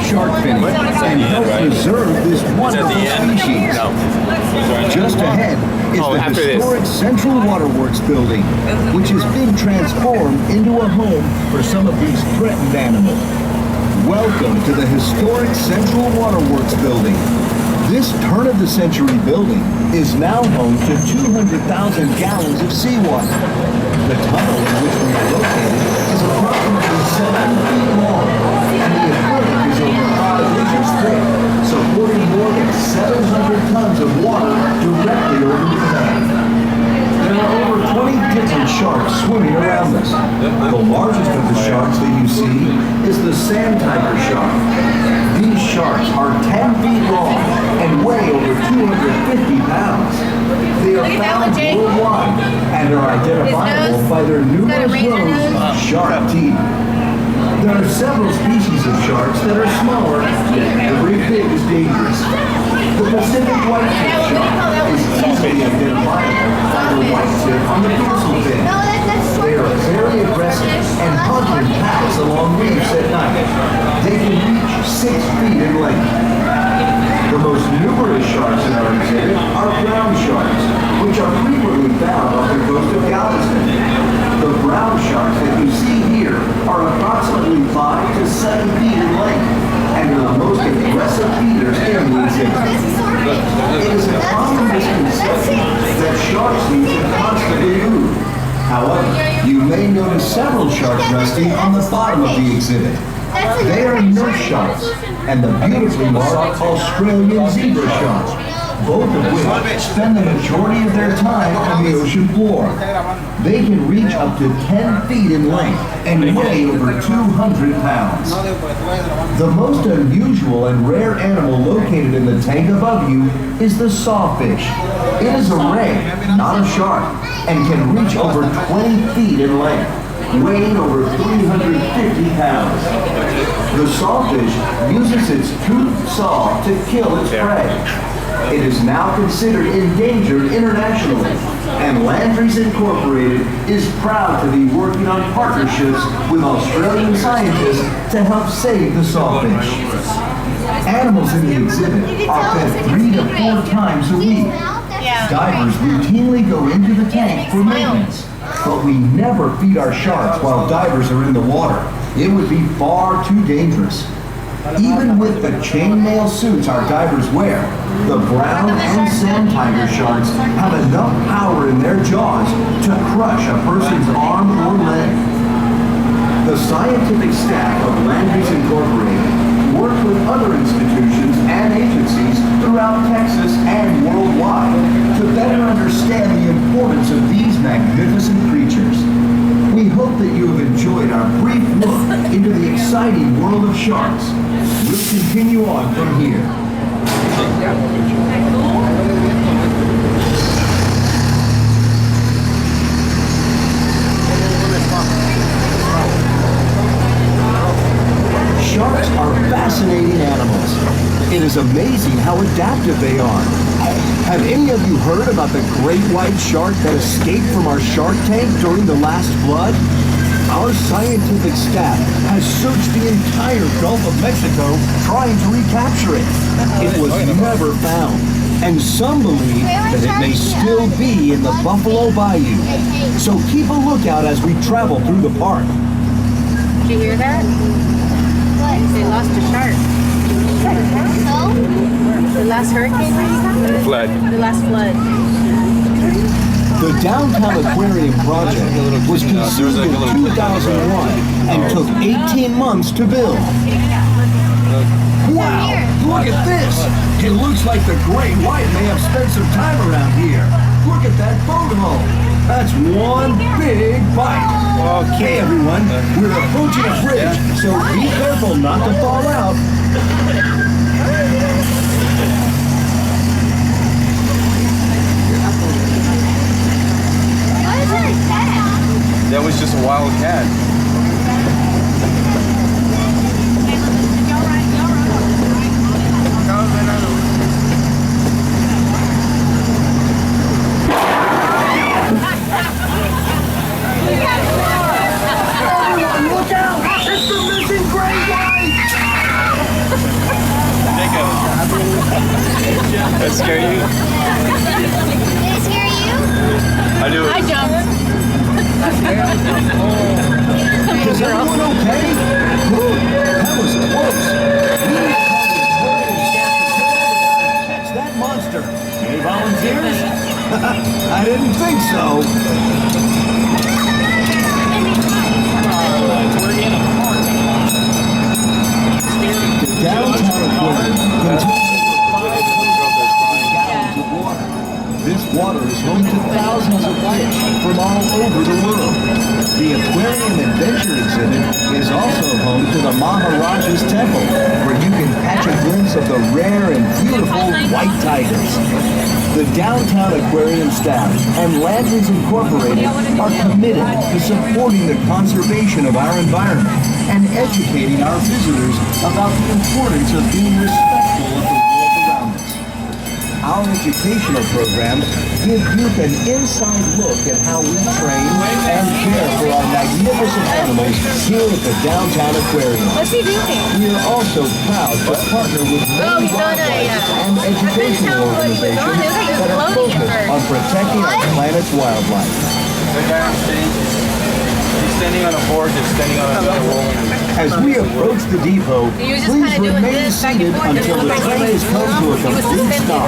shark finning and help preserve this wonderful species. Just ahead is the historic Central Waterworks building, which is being transformed into a home for some of these threatened animals. Welcome to the historic Central Waterworks building. This turn-of-the-century building is now home to 200,000 gallons of seawater. The tunnel in which we are located is approximately 7 feet long, and the aquarium is over 5 inches thick, supporting more than 700 tons of water directly over the tank. There are over 20 different sharks swimming around us. The largest of the sharks that you see is the sand tiger shark. These sharks are 10 feet long and weigh over 250 pounds. They are found worldwide and are identifiable by their numerous rows of sharp teeth. There are several species of sharks that are smaller, yet every bit is dangerous. The Pacific white-tip shark is easily identifiable by the white tip on the dorsal fin. They are very aggressive and hunt in packs along reefs at night. They can reach 6 feet in length. The most numerous sharks in our exhibit are brown sharks, which are frequently found off the coast of Galveston. The brown sharks that you see here are approximately 5 to 7 feet in length and are the most aggressive feeders in the exhibit. It is a common misconception that sharks need to constantly move. However, you may notice several sharks resting on the bottom of the exhibit. They are nurse sharks and the beautifully marked Australian zebra sharks, both of which spend the majority of their time on the ocean floor. They can reach up to 10 feet in length and weigh over 200 pounds. The most unusual and rare animal located in the tank above you is the sawfish. It is a ray, not a shark, and can reach over 20 feet in length, weighing over 350 pounds. The sawfish uses its toothed saw to kill its prey. It is now considered endangered internationally, and Landry's Incorporated is proud to be working on partnerships with Australian scientists to help save the sawfish. Animals in the exhibit are fed 3 to 4 times a week. Divers routinely go into the tank for maintenance, but we never feed our sharks while divers are in the water. It would be far too dangerous. Even with the chainmail suits our divers wear, the brown and sand tiger sharks have enough power in their jaws to crush a person's arm or leg. The scientific staff of Landry's Incorporated work with other institutions and agencies throughout Texas and worldwide to better understand the importance of these magnificent creatures. We hope that you have enjoyed our brief look into the exciting world of sharks. We'll continue on from here. Sharks are fascinating animals. It is amazing how adaptive they are. Have any of you heard about the great white shark that escaped from our shark tank during the last flood? Our scientific staff has searched the entire Gulf of Mexico trying to recapture it. It was never found, and some believe that it may still be in the Buffalo Bayou. So keep a lookout as we travel through the park. Did you hear that? What? They lost a shark. The last hurricane? Flood. The last flood. The Downtown Aquarium project was conceived in 2001 and took 18 months to build. Wow, look at this! It looks like the great white may have spent some time around here. Look at that boat hull. That's one big bite. Okay, everyone, we're approaching a bridge, so be careful not to fall out. That was just a wild cat. Everyone, look out! It's the missing great white! That scare you? Did it scare you? I do. I jumped. Is everyone okay? Whew, that was close. We need to call the Aquarium staff to catch that monster. Any volunteers? I didn't think so. The downtown aquarium contains gallons of water. This water is home to thousands of fish from all over the world. The Aquarium Adventure exhibit is also home to the Maharaja's Temple, where you can catch a glimpse of the rare and beautiful white tigers. The downtown aquarium staff and Lanterns Incorporated are committed to supporting the conservation of our environment and educating our visitors about the importance of being respectful of the world around us. Our educational programs give youth an inside look at how we train and care for our magnificent animals here at the Downtown Aquarium. What's he doing? We are also proud to partner with many he's on wildlife a, and educational tell what he was organizations on. It was like he was that are floating at focused first. on protecting our planet's wildlife. That guy on stage, he's standing on a board, just standing on a rolling. As we approach the depot, He was just please kinda doing remain this back and seated forth. until the It looked like train has come to a he was complete suspended. stop.